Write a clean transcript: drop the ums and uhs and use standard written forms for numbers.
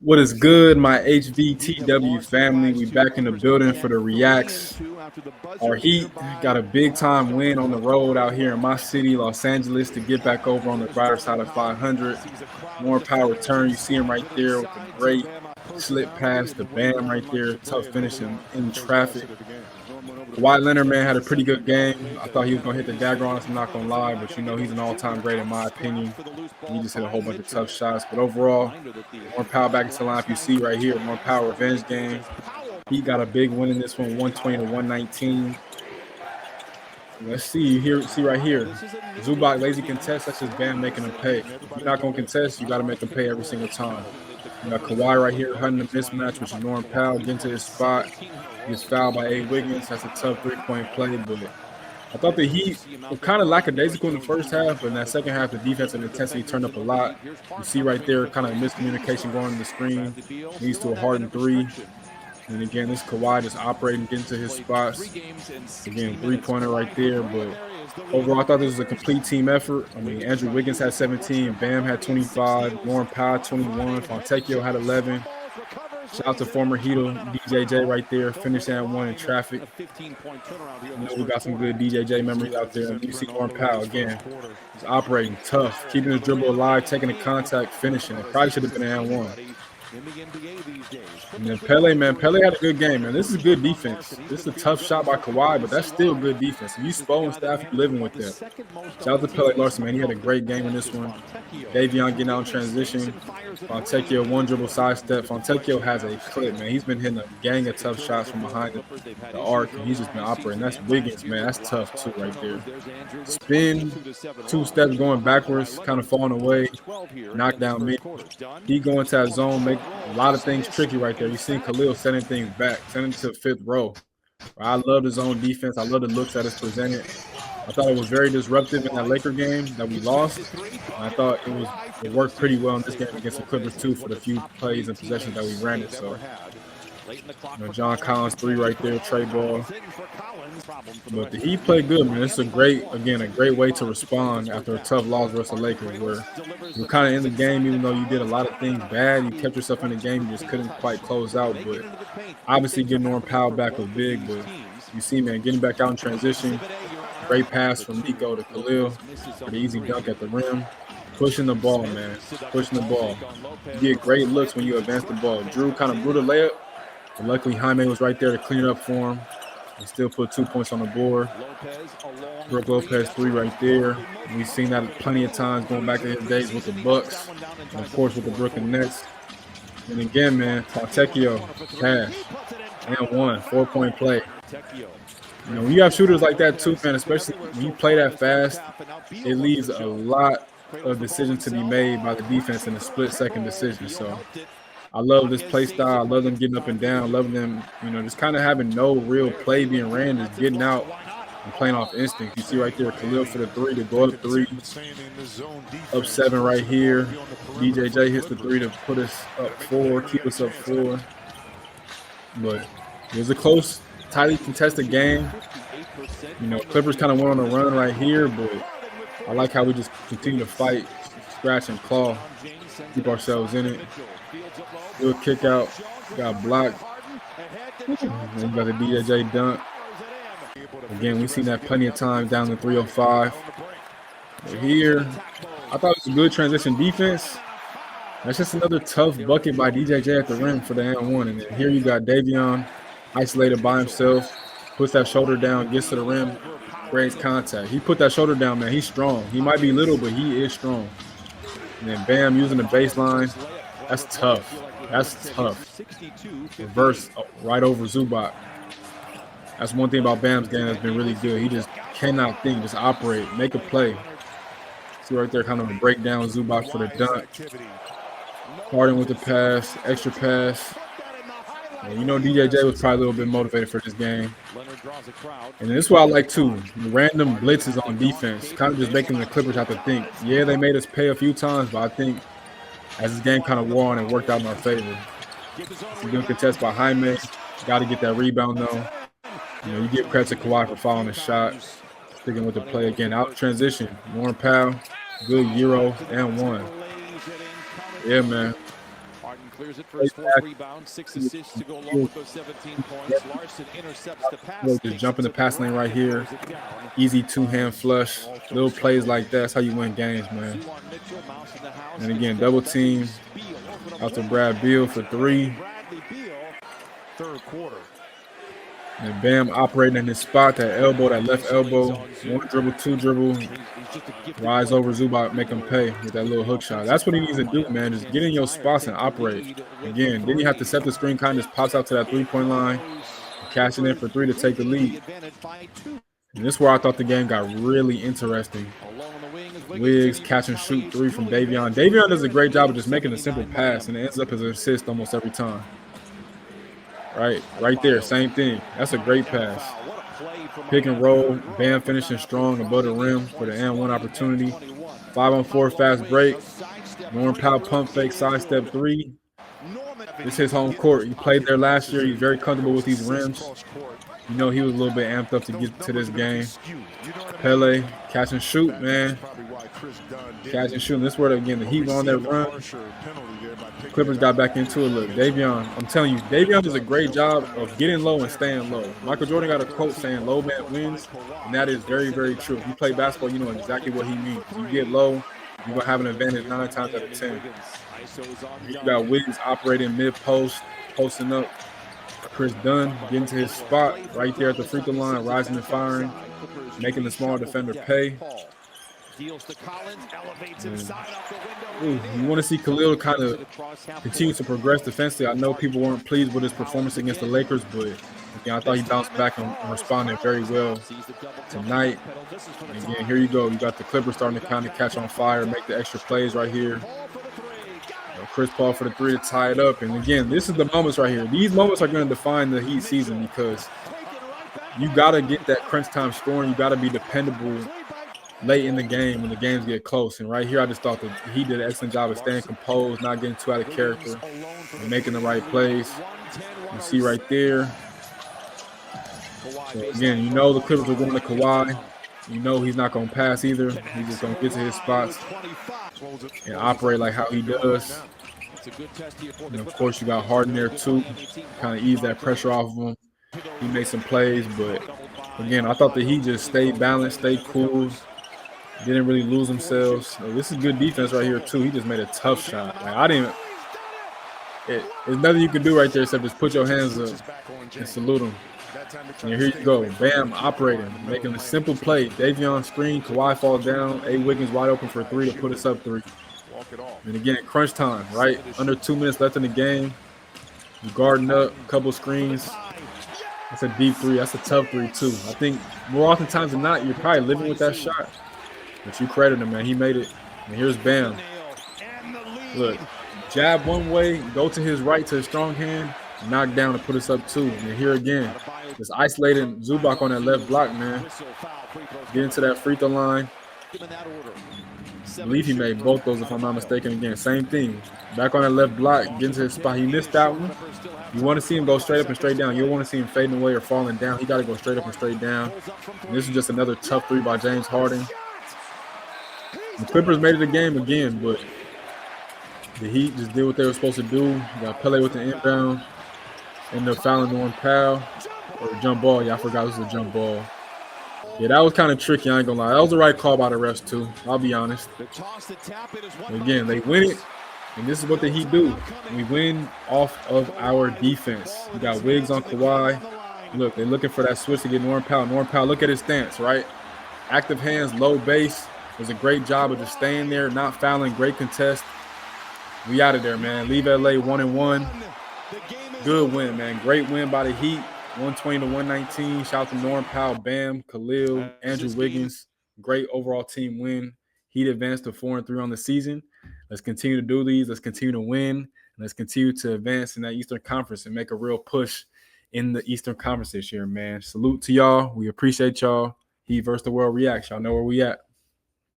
What is good, my HVTW family? We back in the building for the reacts. Our Heat got a big time win on the road out here in my city, Los Angeles, to get back over on the brighter side of 500. More power return. You see him right there with the great slip pass, the bam right there, tough finishing in traffic. Kawhi Leonard, man, had a pretty good game. I thought he was going to hit the dagger on us, I'm not going to lie, but he's an all-time great in my opinion. He just hit a whole bunch of tough shots. But overall, more power back into the lineup. You see right here, more power revenge game. He got a big win in this one, 120 to 119. Let's see right here. Zubac lazy contest. That's just Bam making him pay. If you're not going to contest, you got to make him pay every single time. You got Kawhi right here hunting the mismatch, which is Norm Powell getting to his spot. He gets fouled by A. Wiggins. That's a tough three-point play, but I thought the Heat were kind of lackadaisical in the first half, but in that second half, the defensive intensity turned up a lot. You see right there, kind of miscommunication going on the screen. Leads to a hardened three. And again, this Kawhi just operating, getting to his spots. Again, three-pointer right there. But overall, I thought this was a complete team effort. I mean, Andrew Wiggins had 17, Bam had 25, Warren Powell 21, Fontecchio had 11. Shout out to former Heater DJJ right there, finished that one in traffic. We got some good DJJ memories out there. And you see Warren Powell again. He's operating tough, keeping his dribble alive, taking the contact, finishing. It probably should have been an and one. And then Pele had a good game, man. This is good defense. This is a tough shot by Kawhi, but that's still good defense. If you Spo and staff, you're living with them. Shout out to Pele Larson, man. He had a great game in this one. Davion getting out in transition. Fontecchio, one dribble sidestep. Fontecchio has a clip, man. He's been hitting a gang of tough shots from behind the arc, and he's just been operating. That's Wiggins, man. That's tough, too, right there. Spin, two steps going backwards, kind of falling away. Knockdown mid. He going to that zone, make a lot of things tricky right there. You see Khalil setting things back, sending to the fifth row. I love his own defense. I love the looks that it's presented. I thought it was very disruptive in that Laker game that we lost. And I thought it worked pretty well in this game against the Clippers too for the few plays and possessions that we ran it. So, John Collins 3 right there, Trey Ball. But the Heat played good, man. It's a great way to respond after a tough loss versus the Lakers, where you're kind of in the game, even though you did a lot of things bad. You kept yourself in the game, you just couldn't quite close out. But obviously, getting Norm Powell back was big. But you see, man, getting back out in transition, great pass from Nico to Khalil, for the easy dunk at the rim. Pushing the ball, man. Pushing the ball. You get great looks when you advance the ball. Drew kind of blew the layup, but luckily Jaime was right there to clean it up for him. He still put 2 points on the board. Brook Lopez 3 right there. We've seen that plenty of times going back to his days with the Bucks, and of course with the Brooklyn Nets. And again, man, Fontecchio, cash, and 1 4-point play. When you have shooters like that too, man, especially when you play that fast, it leaves a lot of decisions to be made by the defense in a split-second decision. So I love this play style. I love them getting up and down. I love them, just kind of having no real play being ran, just getting out and playing off instinct. You see right there, Khalil for the 3 to go up 3. Up 7 right here. DJJ hits the 3 to put us up 4, keep us up 4. But it was a close, tightly contested game. Clippers kind of went on a run right here, but I like how we just continue to fight, scratch and claw, keep ourselves in it. Good kick out, got blocked. And you got the DJJ dunk. Again, we've seen that plenty of times down to 305. But here, I thought it was a good transition defense. That's just another tough bucket by DJJ at the rim for the and one. And then here you got Davion isolated by himself, puts that shoulder down, gets to the rim, creates contact. He put that shoulder down, man. He's strong. He might be little, but he is strong. And then Bam using the baseline. That's tough. That's tough. Reverse right over Zubac. That's one thing about Bam's game that's been really good. He just cannot think, just operate, make a play. See right there, kind of a breakdown. Zubac for the dunk. Harden with the pass, extra pass. And DJJ was probably a little bit motivated for this game. And this is what I like too. Random blitzes on defense, kind of just making the Clippers have to think. Yeah, they made us pay a few times, but I think as this game kind of wore on, it worked out in our favor. It's a good contest by Jaime. Got to get that rebound though. You give credit to Kawhi for following the shot, sticking with the play again. Out of transition, Warren Powell, good Euro and 1. Yeah, man. Clears it for his fourth rebound, 6 assists to go along with those 17 points. Larson intercepts the pass. Just jump in the pass lane right here. Easy two-hand flush. Little plays like that. That's how you win games, man. And again, double team out to Brad Beal for 3. Third quarter. And Bam operating in his spot, that elbow, that left elbow. 1 dribble, 2 dribble. Rise over Zubac, make him pay with that little hook shot. That's what he needs to do, man. Just get in your spots and operate. Again, then you have to set the screen, kind of just pops out to that three-point line. Cash it in for 3 to take the lead. And this is where I thought the game got really interesting. Wiggs catch and shoot 3 from Davion. Davion does a great job of just making a simple pass, and it ends up as an assist almost every time. Right there, same thing. That's a great pass. Pick and roll, Bam finishing strong above the rim for the and one opportunity. 5-on-4 fast break. Norm Powell pump fake, sidestep 3. This is his home court. He played there last year. He's very comfortable with these rims. You know he was a little bit amped up to get to this game. Pele, catch and shoot, man. Catch and shoot. And this is where, again, the Heat were on that run. Clippers got back into it. Look, Davion, I'm telling you, Davion does a great job of getting low and staying low. Michael Jordan got a quote saying low man wins, and that is very, very true. If you play basketball, you know exactly what he means. You get low, you're going to have an advantage 9 times out of 10. You got Wiggins operating mid-post, posting up. Chris Dunn getting to his spot right there at the free throw line, rising and firing, making the small defender pay. You want to see Khalil kind of continue to progress defensively. I know people weren't pleased with his performance against the Lakers, but again, I thought he bounced back and responded very well tonight. And again, here you go. You got the Clippers starting to kind of catch on fire, make the extra plays right here. Chris Paul for the 3 to tie it up. And again, this is the moments right here. These moments are going to define the Heat season because you got to get that crunch time scoring. You got to be dependable late in the game when the games get close. And right here, I just thought that he did an excellent job of staying composed, not getting too out of character, and making the right plays. You see right there. So again, you know the Clippers are going to Kawhi. You know he's not going to pass either. He's just going to get to his spots and operate like how he does. And of course, you got Harden there too. Kind of ease that pressure off of him. He made some plays, but again, I thought that he just stayed balanced, stayed cool, didn't really lose themselves. So this is good defense right here too. He just made a tough shot. Like, there's nothing you can do right there except just put your hands up and salute him. And here you go. Bam, operating, making a simple play. Davion screen, Kawhi falls down. A. Wiggins wide open for 3 to put us up 3. And again, crunch time, right? Under 2 minutes left in the game. You guarding up, a couple screens. That's a deep 3. That's a tough 3 too. I think more oftentimes than not, you're probably living with that shot. But you credit him, man. He made it. And here's Bam. Look, jab one way, go to his right to his strong hand, knock down to put us up 2. And here again, just isolating Zubac on that left block, man. Get into that free throw line. I believe he made both those, if I'm not mistaken. Again, same thing. Back on that left block, get into his spot. He missed that one. You want to see him go straight up and straight down. You don't want to see him fading away or falling down. He got to go straight up and straight down. And this is just another tough 3 by James Harden. The Clippers made it a game again, but the Heat just did what they were supposed to do. You got Pele with the inbound. Ended up fouling Norm Powell. Or the jump ball. Yeah, I forgot this was a jump ball. Yeah, that was kind of tricky, I ain't gonna lie. That was the right call by the refs, too. I'll be honest. But again, they win it, and this is what the Heat do. We win off of our defense. We got Wiggs on Kawhi. Look, they're looking for that switch to get Norm Powell. Norm Powell, look at his stance, right? Active hands, low base. Does a great job of just staying there, not fouling, great contest. We out of there, man. Leave LA 1-1. Good win, man. Great win by the Heat. 120-119. Shout out to Norm Powell, Bam, Khalil, Andrew Wiggins. Great overall team win. Heat advanced to 4-3 on the season. Let's continue to do these. Let's continue to win. And let's continue to advance in that Eastern Conference and make a real push in the Eastern Conference this year, man. Salute to y'all. We appreciate y'all. Heat versus the World Reacts. Y'all know where we at.